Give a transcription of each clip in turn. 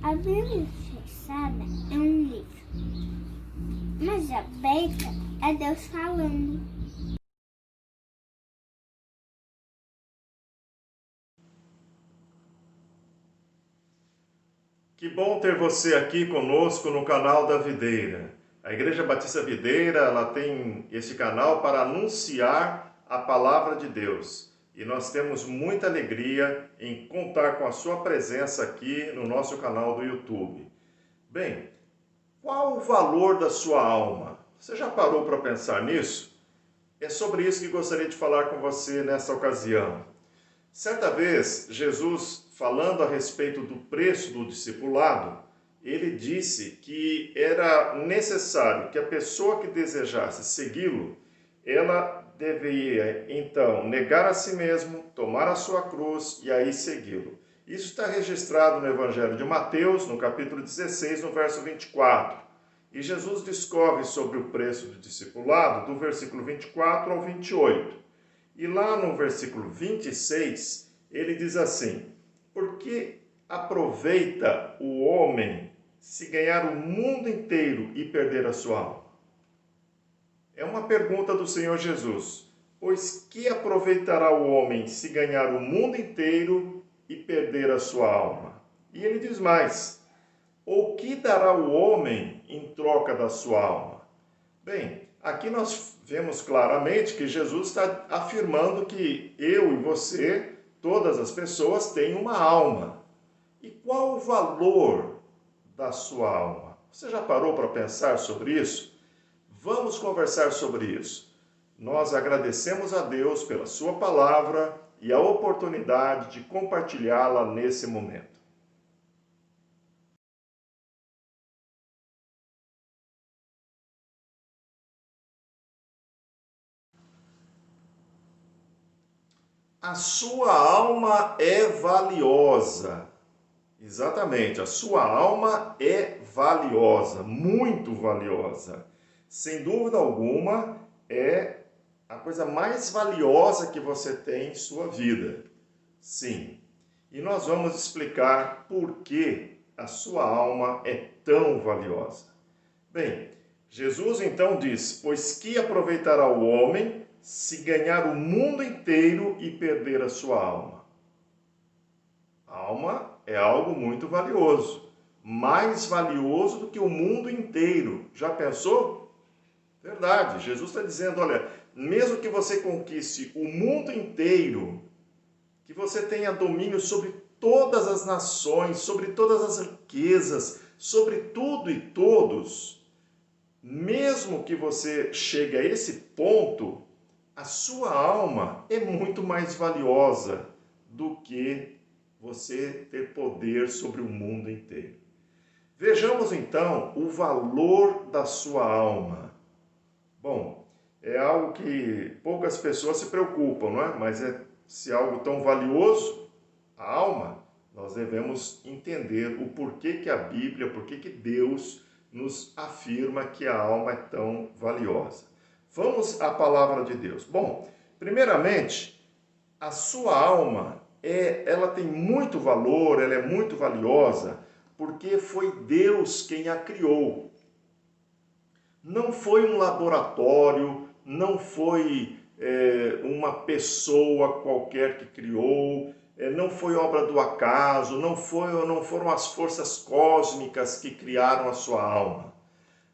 A Bíblia Sagrada é um livro, mas a Bíblia é Deus falando. Que bom ter você aqui conosco no canal da Videira. A Igreja Batista Videira, ela tem esse canal para anunciar a palavra de Deus. E nós temos muita alegria em contar com a sua presença aqui no nosso canal do YouTube. Bem, qual o valor da sua alma? Você já parou para pensar nisso? É sobre isso que gostaria de falar com você nessa ocasião. Certa vez, Jesus, falando a respeito do preço do discipulado, ele disse que era necessário que a pessoa que desejasse segui-lo, ela deveria, então, negar a si mesmo, tomar a sua cruz e aí segui-lo. Isso está registrado no Evangelho de Mateus, no capítulo 16, no verso 24. E Jesus discorre sobre o preço do discipulado do versículo 24 ao 28. E lá no versículo 26, ele diz assim: por que aproveita o homem se ganhar o mundo inteiro e perder a sua alma? É uma pergunta do Senhor Jesus. Pois que aproveitará o homem se ganhar o mundo inteiro e perder a sua alma? E ele diz mais: ou que dará o homem em troca da sua alma? Bem, aqui nós vemos claramente que Jesus está afirmando que eu e você, todas as pessoas, têm uma alma. E qual o valor da sua alma? Você já parou para pensar sobre isso? Vamos conversar sobre isso. Nós agradecemos a Deus pela sua palavra e a oportunidade de compartilhá-la nesse momento. A sua alma é valiosa. Exatamente, a sua alma é valiosa, muito valiosa. Sem dúvida alguma, é a coisa mais valiosa que você tem em sua vida. Sim. E nós vamos explicar por que a sua alma é tão valiosa. Bem, Jesus então diz: pois que aproveitará o homem se ganhar o mundo inteiro e perder a sua alma? A alma é algo muito valioso, mais valioso do que o mundo inteiro. Já pensou? Verdade, Jesus está dizendo, olha, mesmo que você conquiste o mundo inteiro, que você tenha domínio sobre todas as nações, sobre todas as riquezas, sobre tudo e todos, mesmo que você chegue a esse ponto, a sua alma é muito mais valiosa do que você ter poder sobre o mundo inteiro. Vejamos então o valor da sua alma. Bom, é algo que poucas pessoas se preocupam, não é? Mas se algo tão valioso, a alma, nós devemos entender o porquê que a Bíblia, porquê que Deus nos afirma que a alma é tão valiosa. Vamos à palavra de Deus. Bom, primeiramente, a sua alma ela tem muito valor, ela é muito valiosa, porque foi Deus quem a criou. Não foi um laboratório, não foi uma pessoa qualquer que criou, não foi obra do acaso, não foram as forças cósmicas que criaram a sua alma.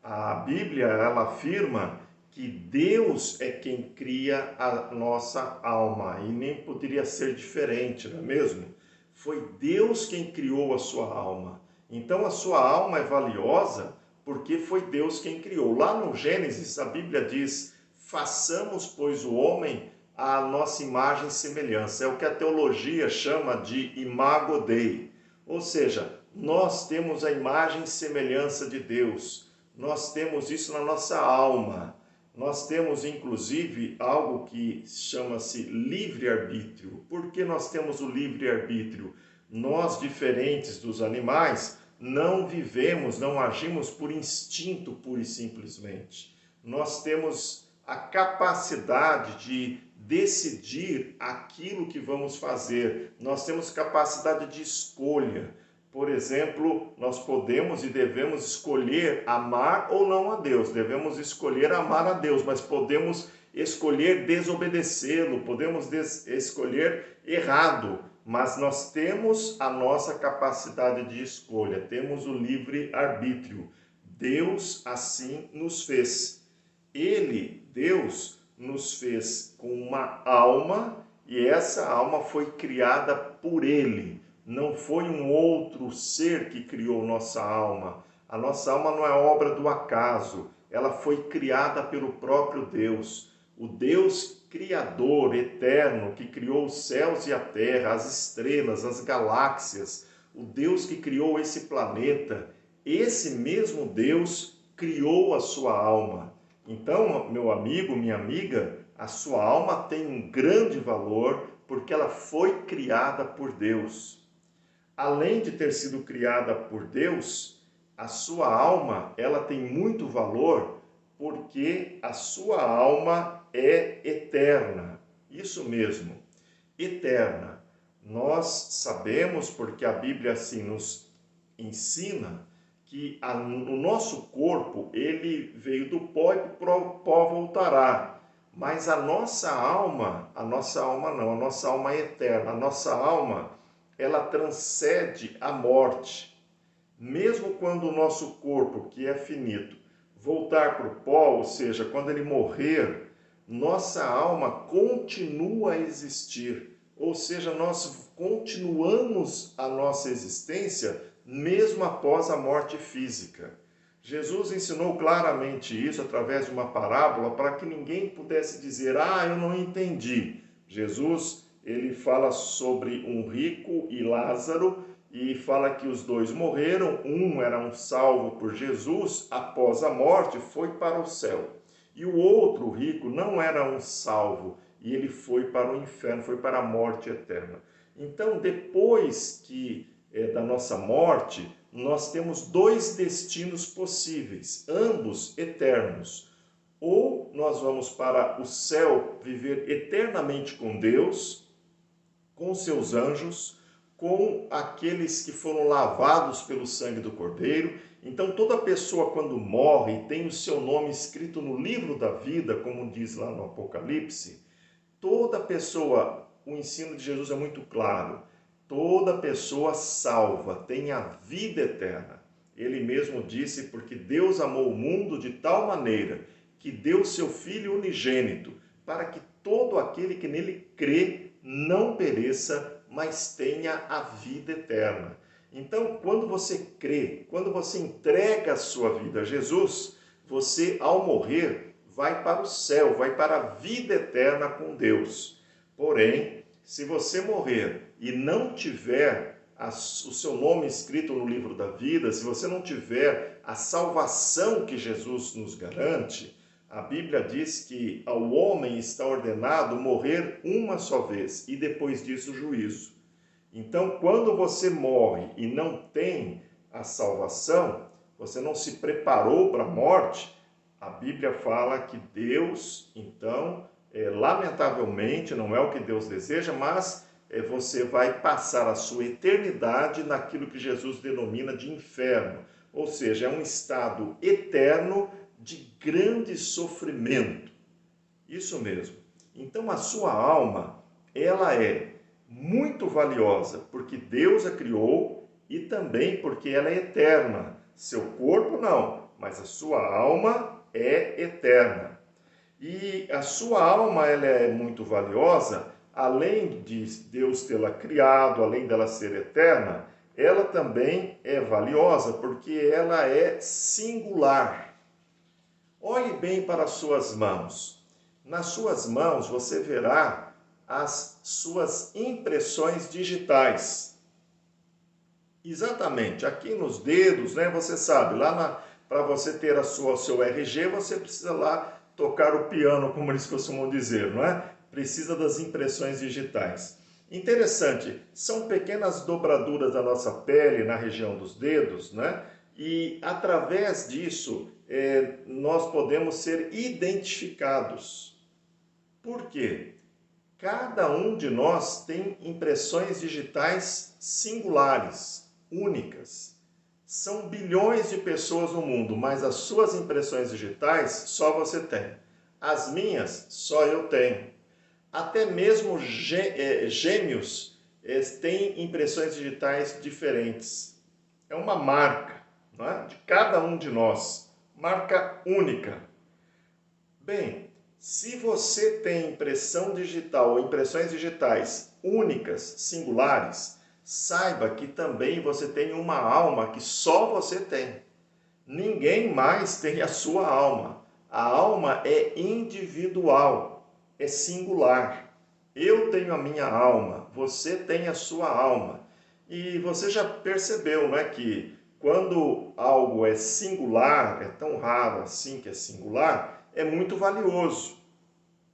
A Bíblia, ela afirma que Deus é quem cria a nossa alma, e nem poderia ser diferente, não é mesmo? Foi Deus quem criou a sua alma. Então a sua alma é valiosa porque foi Deus quem criou. Lá no Gênesis, a Bíblia diz: façamos, pois, o homem à nossa imagem e semelhança. É o que a teologia chama de imago Dei. Ou seja, nós temos a imagem e semelhança de Deus. Nós temos isso na nossa alma. Nós temos, inclusive, algo que chama-se livre-arbítrio. Por que nós temos o livre-arbítrio? Nós, diferentes dos animais, não vivemos, não agimos por instinto pura e simplesmente. Nós temos a capacidade de decidir aquilo que vamos fazer. Nós temos capacidade de escolha. por exemplo, nós podemos e devemos escolher amar ou não a Deus. Devemos escolher amar a Deus, mas podemos escolher desobedecê-lo, podemos escolher errado. Mas nós temos a nossa capacidade de escolha, temos o livre-arbítrio. Deus assim nos fez. Ele, Deus, nos fez com uma alma e essa alma foi criada por Ele. Não foi um outro ser que criou nossa alma. A nossa alma não é obra do acaso. Ela foi criada pelo próprio Deus. O Deus Criador, eterno, que criou os céus e a terra, as estrelas, as galáxias. O Deus que criou esse planeta. Esse mesmo Deus criou a sua alma. Então, meu amigo, minha amiga, a sua alma tem um grande valor porque ela foi criada por Deus. Além de ter sido criada por Deus, a sua alma, ela tem muito valor porque a sua alma é eterna. Isso mesmo, eterna. Nós sabemos, porque a Bíblia assim nos ensina, que o nosso corpo, ele veio do pó e para o pó voltará. Mas a nossa alma é eterna. A nossa alma, ela transcende a morte. Mesmo quando o nosso corpo, que é finito, voltar para o pó, ou seja, quando ele morrer, nossa alma continua a existir. Ou seja, nós continuamos a nossa existência mesmo após a morte física. Jesus ensinou claramente isso através de uma parábola para que ninguém pudesse dizer, eu não entendi. Jesus, ele fala sobre um rico e Lázaro e fala que os dois morreram, um era um salvo por Jesus, após a morte foi para o céu. E o outro, o rico, não era um salvo e ele foi para o inferno, foi para a morte eterna. Então, depois da nossa morte, nós temos dois destinos possíveis, ambos eternos. Ou nós vamos para o céu viver eternamente com Deus, com seus anjos, com aqueles que foram lavados pelo sangue do Cordeiro. Então toda pessoa quando morre tem o seu nome escrito no livro da vida, como diz lá no Apocalipse, toda pessoa, o ensino de Jesus é muito claro, toda pessoa salva tem a vida eterna. Ele mesmo disse, porque Deus amou o mundo de tal maneira que deu seu Filho unigênito, para que todo aquele que nele crê não pereça, mas tenha a vida eterna. Então, quando você crê, quando você entrega a sua vida a Jesus, você, ao morrer, vai para o céu, vai para a vida eterna com Deus. Porém, se você morrer e não tiver o seu nome escrito no livro da vida, se você não tiver a salvação que Jesus nos garante, a Bíblia diz que ao homem está ordenado morrer uma só vez e depois disso o juízo. Então, quando você morre e não tem a salvação, você não se preparou para a morte, a Bíblia fala que Deus, então, lamentavelmente, não é o que Deus deseja, mas você vai passar a sua eternidade naquilo que Jesus denomina de inferno. Ou seja, é um estado eterno de grande sofrimento. Isso mesmo. Então a sua alma, ela é muito valiosa, porque Deus a criou e também porque ela é eterna. Seu corpo não, mas a sua alma é eterna. E a sua alma, ela é muito valiosa, além de Deus tê-la criado, além dela ser eterna, ela também é valiosa porque ela é singular. Olhe bem para as suas mãos. Nas suas mãos você verá as suas impressões digitais. Exatamente, aqui nos dedos, né? Você sabe, para você ter o seu RG, você precisa lá tocar o piano, como eles costumam dizer, não é? Precisa das impressões digitais. Interessante, são pequenas dobraduras da nossa pele na região dos dedos, né? E através disso nós podemos ser identificados. Por quê? Cada um de nós tem impressões digitais singulares, únicas. São bilhões de pessoas no mundo, mas as suas impressões digitais só você tem. As minhas, só eu tenho. Até mesmo gêmeos têm impressões digitais diferentes. É uma marca, não é? De cada um de nós. Marca única. Bem, se você tem impressão digital ou impressões digitais únicas, singulares, saiba que também você tem uma alma que só você tem. Ninguém mais tem a sua alma. A alma é individual, é singular. Eu tenho a minha alma, você tem a sua alma. E você já percebeu, não é, que quando algo é singular, é tão raro assim que é singular, é muito valioso.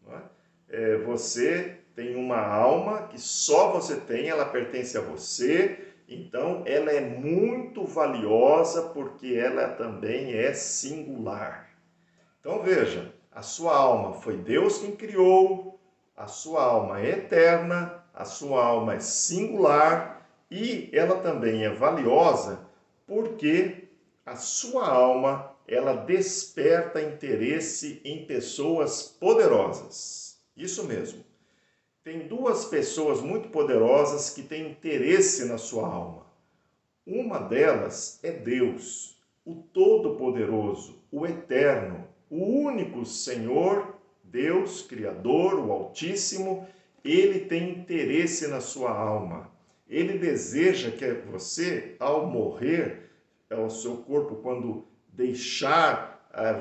Não é? Você tem uma alma que só você tem, ela pertence a você, então ela é muito valiosa porque ela também é singular. Então veja, a sua alma foi Deus quem criou, a sua alma é eterna, a sua alma é singular e ela também é valiosa porque a sua alma ela desperta interesse em pessoas poderosas. Isso mesmo. Tem duas pessoas muito poderosas que têm interesse na sua alma. Uma delas é Deus, o Todo-Poderoso, o Eterno, o único Senhor, Deus, Criador, o Altíssimo. Ele tem interesse na sua alma. Ele deseja que você, ao morrer, o seu corpo, quando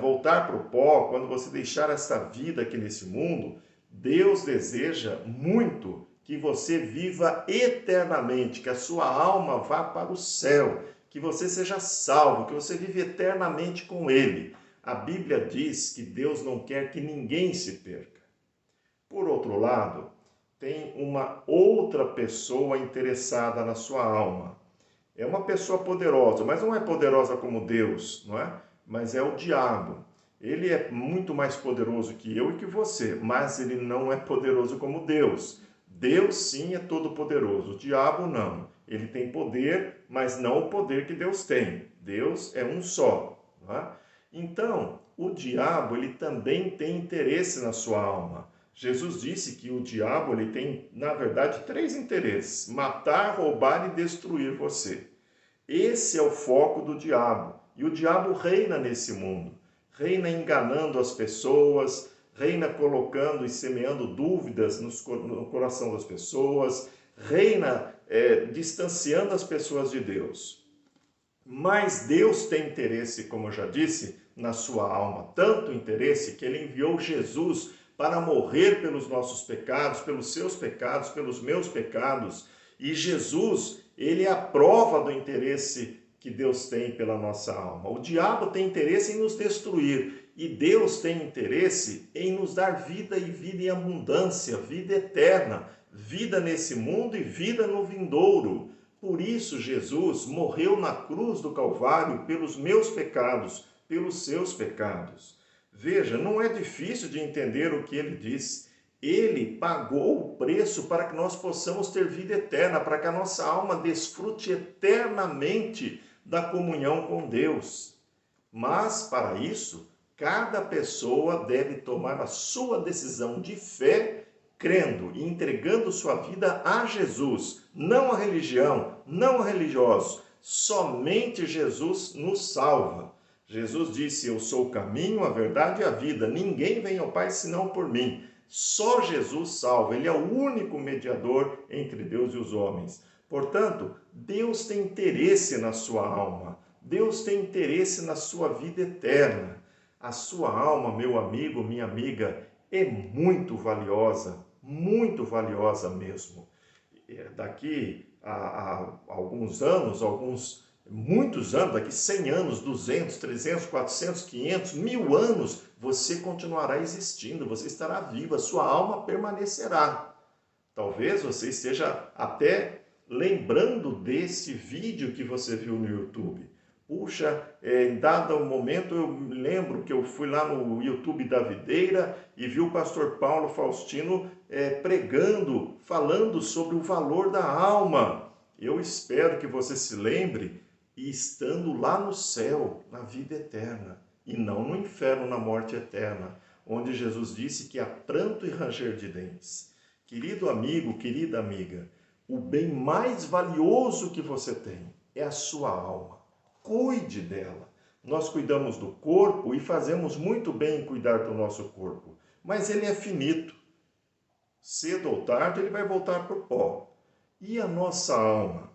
voltar para o pó, quando você deixar esta vida aqui nesse mundo, Deus deseja muito que você viva eternamente, que a sua alma vá para o céu, que você seja salvo, que você vive eternamente com Ele. A Bíblia diz que Deus não quer que ninguém se perca. Por outro lado, tem uma outra pessoa interessada na sua alma. É uma pessoa poderosa, mas não é poderosa como Deus, não é? Mas é o diabo. Ele é muito mais poderoso que eu e que você, mas ele não é poderoso como Deus. Deus sim é todo poderoso, o diabo não. Ele tem poder, mas não o poder que Deus tem. Deus é um só, não é? Então, o diabo ele também tem interesse na sua alma. Jesus disse que o diabo ele tem, na verdade, 3 interesses: matar, roubar e destruir você. Esse é o foco do diabo. E o diabo reina nesse mundo. Reina enganando as pessoas, reina colocando e semeando dúvidas no coração das pessoas, reina distanciando as pessoas de Deus. Mas Deus tem interesse, como eu já disse, na sua alma. Tanto interesse que Ele enviou Jesus para morrer pelos nossos pecados, pelos seus pecados, pelos meus pecados. E Jesus, Ele é a prova do interesse que Deus tem pela nossa alma. O diabo tem interesse em nos destruir e Deus tem interesse em nos dar vida e vida em abundância, vida eterna, vida nesse mundo e vida no vindouro. Por isso Jesus morreu na cruz do Calvário pelos meus pecados, pelos seus pecados. Veja, não é difícil de entender o que ele diz. Ele pagou o preço para que nós possamos ter vida eterna, para que a nossa alma desfrute eternamente da comunhão com Deus. Mas, para isso, cada pessoa deve tomar a sua decisão de fé, crendo e entregando sua vida a Jesus, não a religião, não a religiosos. Somente Jesus nos salva. Jesus disse: eu sou o caminho, a verdade e a vida. Ninguém vem ao Pai senão por mim. Só Jesus salva. Ele é o único mediador entre Deus e os homens. Portanto, Deus tem interesse na sua alma. Deus tem interesse na sua vida eterna. A sua alma, meu amigo, minha amiga, é muito valiosa mesmo. Daqui a alguns anos, muitos anos, daqui 100 anos, 200, 300, 400, 500, 1000 anos, você continuará existindo, você estará vivo, a sua alma permanecerá. Talvez você esteja até lembrando desse vídeo que você viu no YouTube. Puxa, em dado momento eu lembro que eu fui lá no YouTube da Videira e vi o pastor Paulo Faustino pregando, falando sobre o valor da alma. Eu espero que você se lembre e estando lá no céu, na vida eterna, e não no inferno, na morte eterna, onde Jesus disse que há pranto e ranger de dentes. Querido amigo, querida amiga, o bem mais valioso que você tem é a sua alma. Cuide dela. Nós cuidamos do corpo e fazemos muito bem em cuidar do nosso corpo, mas ele é finito. Cedo ou tarde ele vai voltar para o pó. E a nossa alma?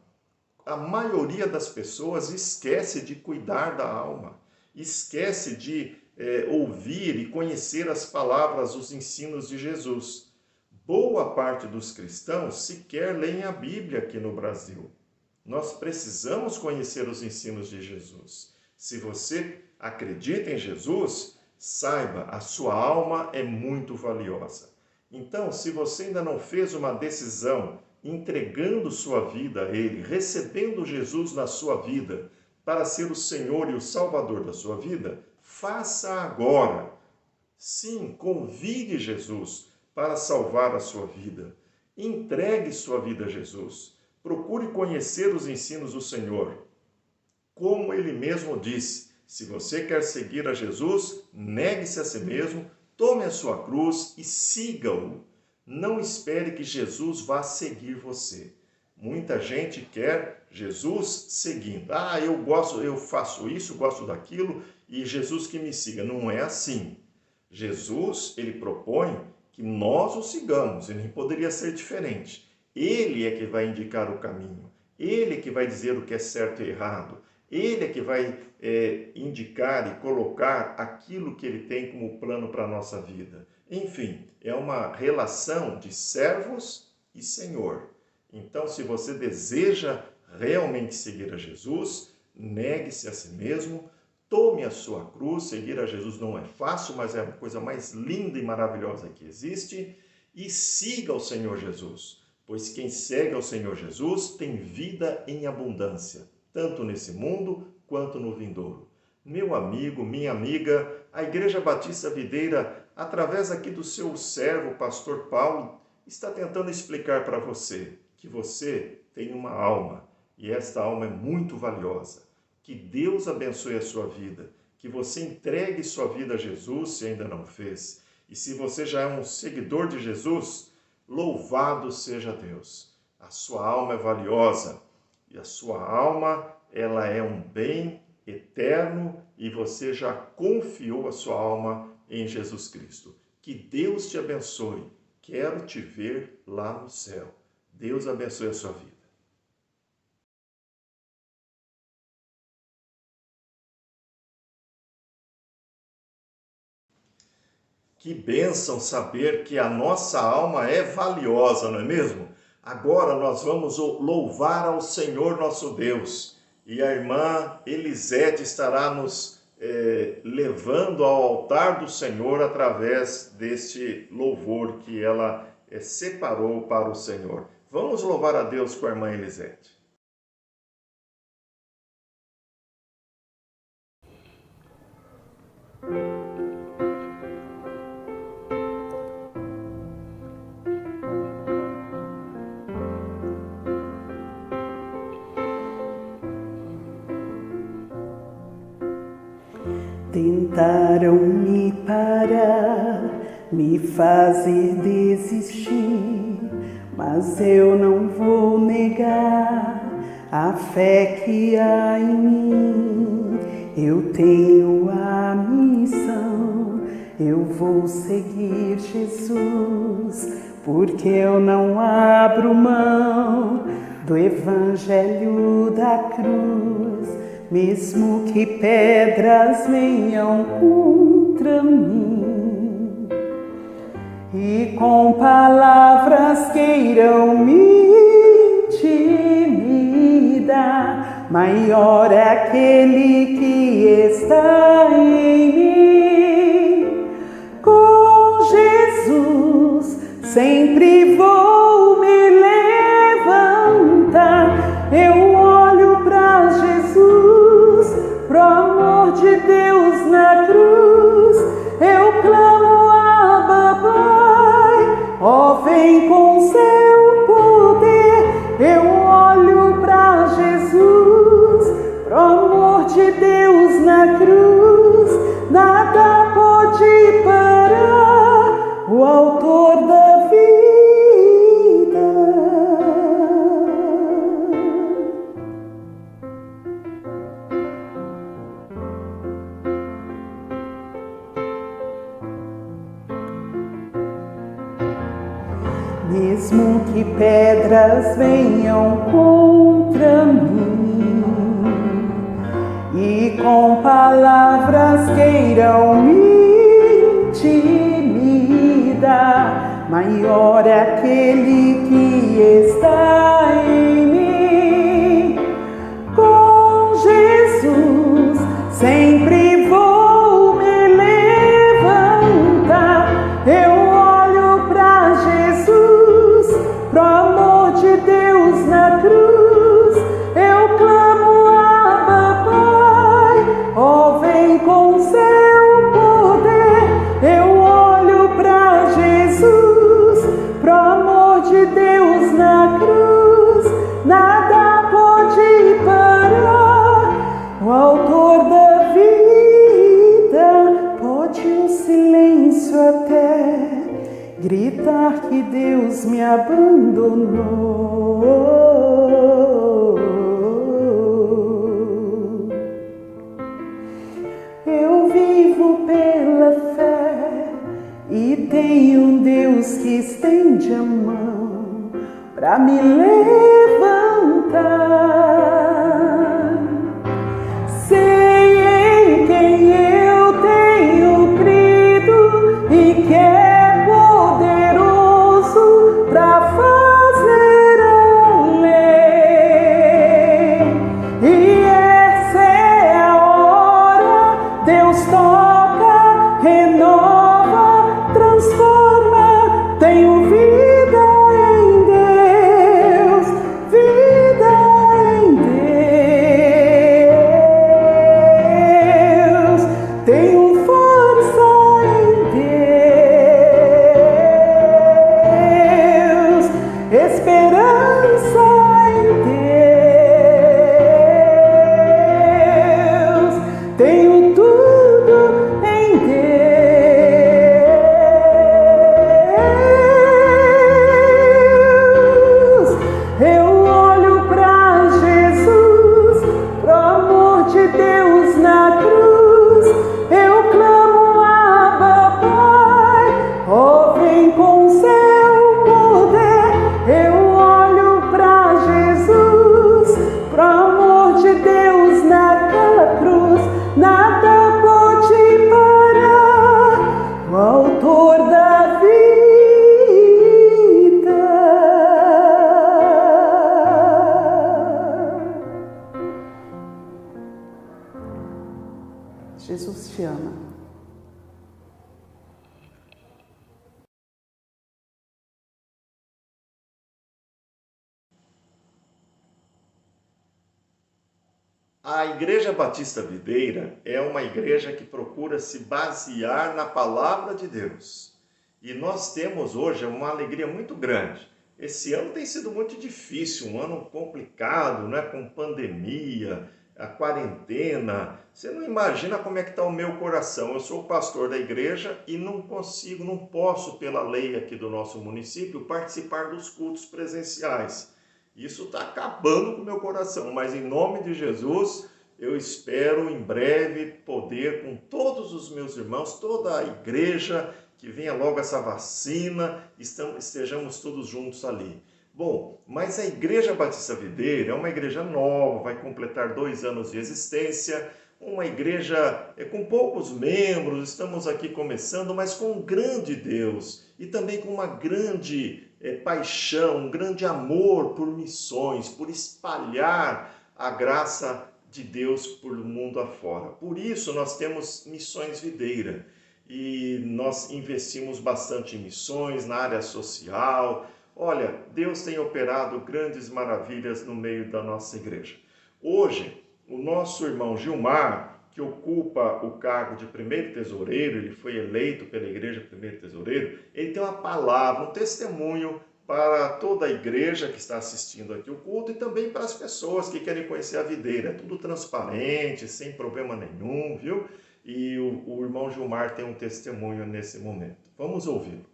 A maioria das pessoas esquece de cuidar da alma, esquece de ouvir e conhecer as palavras, os ensinos de Jesus. Boa parte dos cristãos sequer leem a Bíblia aqui no Brasil. Nós precisamos conhecer os ensinos de Jesus. Se você acredita em Jesus, saiba, a sua alma é muito valiosa. Então, se você ainda não fez uma decisão entregando sua vida a Ele, recebendo Jesus na sua vida para ser o Senhor e o Salvador da sua vida, faça agora. Sim, convide Jesus para salvar a sua vida. Entregue sua vida a Jesus. Procure conhecer os ensinos do Senhor. Como Ele mesmo disse, se você quer seguir a Jesus, negue-se a si mesmo, tome a sua cruz e siga-o. Não espere que Jesus vá seguir você. Muita gente quer Jesus seguindo. Eu faço isso, gosto daquilo, e Jesus que me siga. Não é assim. Jesus, ele propõe que nós o sigamos, e nem poderia ser diferente. Ele é que vai indicar o caminho. Ele é que vai dizer o que é certo e errado. Ele é que vai indicar e colocar aquilo que ele tem como plano para a nossa vida. Enfim, é uma relação de servos e Senhor. Então, se você deseja realmente seguir a Jesus, negue-se a si mesmo, tome a sua cruz. Seguir a Jesus não é fácil, mas é a coisa mais linda e maravilhosa que existe. E siga o Senhor Jesus, pois quem segue ao Senhor Jesus tem vida em abundância, tanto nesse mundo quanto no vindouro. Meu amigo, minha amiga, a Igreja Batista Videira, através aqui do seu servo, pastor Paulo, está tentando explicar para você que você tem uma alma e esta alma é muito valiosa. Que Deus abençoe a sua vida, que você entregue sua vida a Jesus se ainda não fez. E se você já é um seguidor de Jesus, louvado seja Deus. A sua alma é valiosa e a sua alma, ela é um bem eterno e você já confiou a sua alma em Jesus Cristo. Que Deus te abençoe. Quero te ver lá no céu. Deus abençoe a sua vida. Que bênção saber que a nossa alma é valiosa, não é mesmo? Agora nós vamos louvar ao Senhor nosso Deus. E a irmã Elisete estará nos levando ao altar do Senhor através deste louvor que ela separou para o Senhor. Vamos louvar a Deus com a irmã Elisete. Tentaram me parar, me fazer desistir, mas eu não vou negar a fé que há em mim. Eu tenho a missão, eu vou seguir Jesus, porque eu não abro mão do evangelho da cruz. Mesmo que pedras venham contra mim e com palavras queiram me intimidar, maior é aquele que está em mim. Com Jesus sempre vou me levantar. Eu olho para Jesus, pro amor de Deus na cruz, eu clamo Abba, Pai, ó vem com seu poder, eu olho de Deus na cruz, nada pode parar o autor da vida. Mesmo que pedras venham contra mim e com palavras queiram me intimidar, maior é aquele que está em mim. Com Jesus sempre vou me levantar. Eu olho para Jesus, pro amor de Deus na cruz. Eu clamo, Abba, Pai, ó, vem com seu poder. Eu olho para Jesus, pro amor de Deus na cruz. Nada pode parar o autor da vida. Pode o silêncio até gritar que Deus me abandonou. Eu vivo pela fé e tenho um Deus que estende a mão para me levantar. Sei em quem eu tenho crido e que é poderoso para fazer além. E essa é a hora, Deus toca, renova, transforma. Tenho vida em Deus, vida em Deus. Tenho força em Deus, esperança em Deus. Tenho tudo em Deus. Eu olho para Jesus, pro amor de Deus na cruz. Eu clamo, Abba, Pai, ó, vem com seu poder. Eu olho para Jesus, pro amor de Deus naquela cruz. Nada pode parar o autor da vida. Jesus te ama. A Igreja Batista Videira é uma igreja que procura se basear na palavra de Deus. E nós temos hoje uma alegria muito grande. Esse ano tem sido muito difícil, um ano complicado, né? Com pandemia, a quarentena. Você não imagina como é que está o meu coração. Eu sou o pastor da igreja e não posso, pela lei aqui do nosso município, participar dos cultos presenciais. Isso está acabando com o meu coração, mas em nome de Jesus, eu espero em breve poder, com todos os meus irmãos, toda a igreja, que venha logo essa vacina, estejamos todos juntos ali. Bom, mas a Igreja Batista Videira é uma igreja nova, vai completar 2 anos de existência, uma igreja com poucos membros, estamos aqui começando, mas com um grande Deus e também com uma grande paixão, um grande amor por missões, por espalhar a graça de Deus por mundo afora. Por isso nós temos Missões Videira e nós investimos bastante em missões, na área social. Olha, Deus tem operado grandes maravilhas no meio da nossa igreja. Hoje, o nosso irmão Gilmar, que ocupa o cargo de primeiro tesoureiro, ele foi eleito pela igreja primeiro tesoureiro, ele tem uma palavra, um testemunho para toda a igreja que está assistindo aqui o culto e também para as pessoas que querem conhecer a videira. É tudo transparente, sem problema nenhum, viu? E o irmão Gilmar tem um testemunho nesse momento. Vamos ouvi-lo.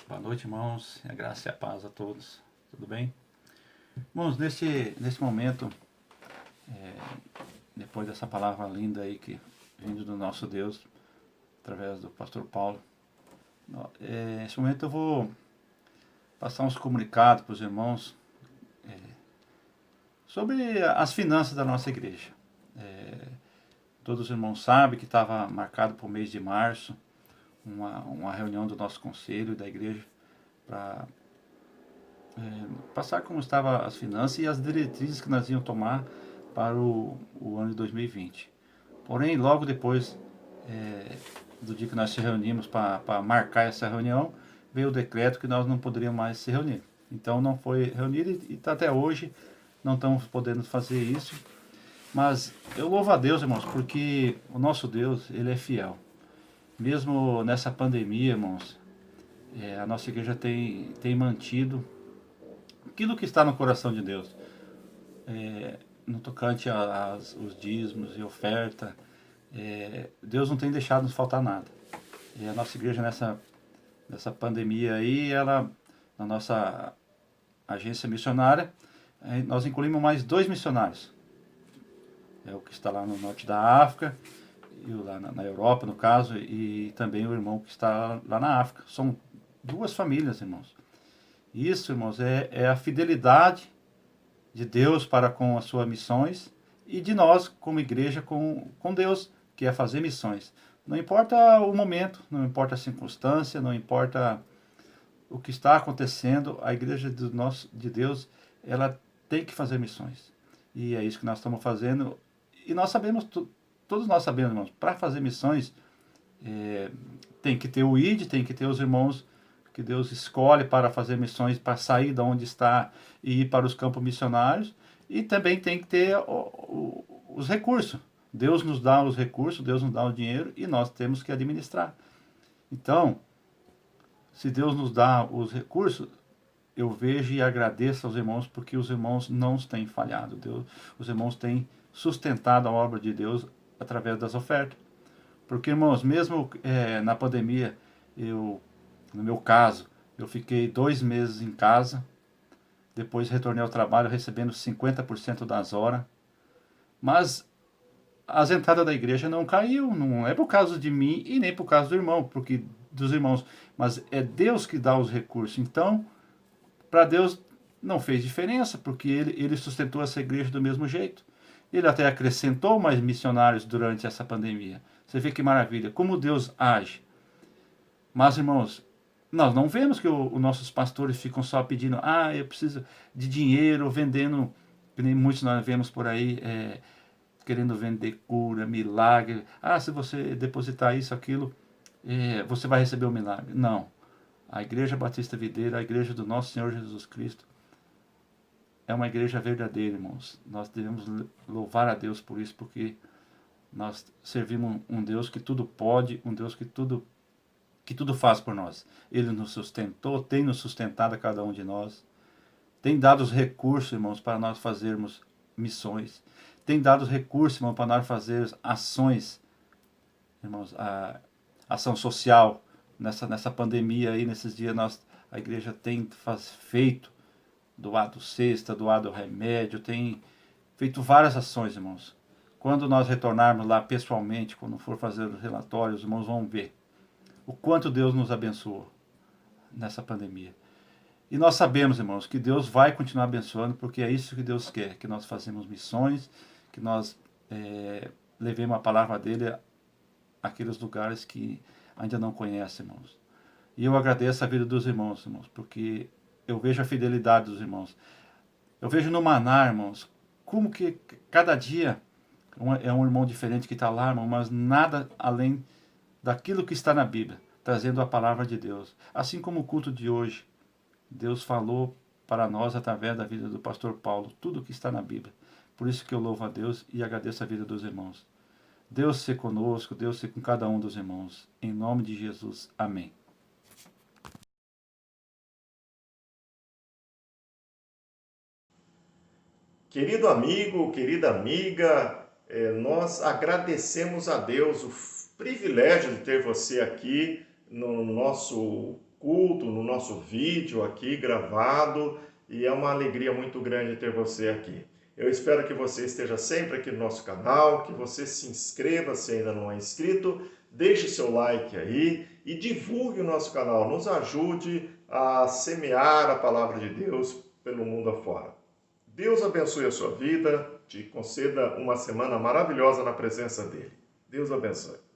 Boa noite, irmãos. A graça e a paz a todos. Tudo bem? Irmãos, nesse momento, depois dessa palavra linda aí que vindo do nosso Deus, através do pastor Paulo, nesse momento eu vou passar uns comunicados para os irmãos sobre as finanças da nossa igreja. Todos os irmãos sabem que estava marcado para o mês de março uma reunião do nosso conselho e da igreja para passar como estavam as finanças e as diretrizes que nós íamos tomar para o ano de 2020. Porém, logo depois do dia que nós se reunimos para marcar essa reunião, veio o decreto que nós não poderíamos mais se reunir. Então não foi reunido e até hoje não estamos podendo fazer isso. Mas eu louvo a Deus, irmãos, porque o nosso Deus, Ele é fiel. Mesmo nessa pandemia, irmãos, a nossa igreja tem mantido aquilo que está no coração de Deus. No tocante aos dízimos e oferta, Deus não tem deixado nos faltar nada. E a nossa igreja nessa pandemia aí, na nossa agência missionária, nós incluímos mais 2 missionários. O que está lá no norte da África, e lá na Europa, no caso, e também o irmão que está lá na África. São 2 famílias, irmãos. Isso, irmãos, é a fidelidade de Deus para com as suas missões e de nós, como igreja, com Deus, que é fazer missões. Não importa o momento, não importa a circunstância, não importa o que está acontecendo, a igreja de Deus, ela tem que fazer missões. E é isso que nós estamos fazendo. E nós sabemos, todos nós sabemos, irmãos, para fazer missões, tem que ter o ID, tem que ter os irmãos que Deus escolhe para fazer missões, para sair de onde está e ir para os campos missionários. E também tem que ter os recursos. Deus nos dá os recursos, Deus nos dá o dinheiro e nós temos que administrar. Então, se Deus nos dá os recursos, eu vejo e agradeço aos irmãos, porque os irmãos não têm falhado. Os irmãos têm sustentado a obra de Deus através das ofertas. Porque, irmãos, mesmo na pandemia, no meu caso, eu fiquei 2 meses em casa, depois retornei ao trabalho recebendo 50% das horas, mas as entradas da igreja não caiu, não é por causa de mim e nem por causa do irmão, porque dos irmãos, mas é Deus que dá os recursos. Então, para Deus não fez diferença, porque ele sustentou essa igreja do mesmo jeito. Ele até acrescentou mais missionários durante essa pandemia. Você vê que maravilha, como Deus age. Mas, irmãos, nós não vemos que os nossos pastores ficam só pedindo, eu preciso de dinheiro, vendendo, que nem muitos nós vemos por aí, querendo vender cura, milagre. Se você depositar isso, aquilo, você vai receber o milagre. Não. A Igreja Batista Videira, a igreja do nosso Senhor Jesus Cristo, é uma igreja verdadeira, irmãos. Nós devemos louvar a Deus por isso, porque nós servimos um Deus que tudo pode, um Deus que tudo faz por nós. Ele nos sustentou, tem nos sustentado a cada um de nós, tem dado os recursos, irmãos, para nós fazermos missões, tem dado os recursos, irmãos, para nós fazermos ações, irmãos, a ação social. Nessa pandemia aí, nesses dias, a igreja tem feito, doado cesta, doado remédio, tem feito várias ações, irmãos. Quando nós retornarmos lá pessoalmente, quando for fazer os relatórios, os irmãos vão ver o quanto Deus nos abençoou nessa pandemia. E nós sabemos, irmãos, que Deus vai continuar abençoando, porque é isso que Deus quer, que nós fazemos missões, que nós levemos a palavra dele àqueles lugares que ainda não conhecem, irmãos. E eu agradeço a vida dos irmãos, porque eu vejo a fidelidade dos irmãos. Eu vejo no Maná, irmãos, como que cada dia é um irmão diferente que está lá, irmão, mas nada além daquilo que está na Bíblia, trazendo a palavra de Deus. Assim como o culto de hoje, Deus falou para nós através da vida do pastor Paulo, tudo que está na Bíblia. Por isso que eu louvo a Deus e agradeço a vida dos irmãos. Deus seja conosco, Deus seja com cada um dos irmãos. Em nome de Jesus. Amém. Querido amigo, querida amiga, nós agradecemos a Deus o privilégio de ter você aqui no nosso culto, no nosso vídeo aqui gravado, e é uma alegria muito grande ter você aqui. Eu espero que você esteja sempre aqui no nosso canal, que você se inscreva se ainda não é inscrito, deixe seu like aí e divulgue o nosso canal, nos ajude a semear a palavra de Deus pelo mundo afora. Deus abençoe a sua vida, te conceda uma semana maravilhosa na presença dEle. Deus abençoe.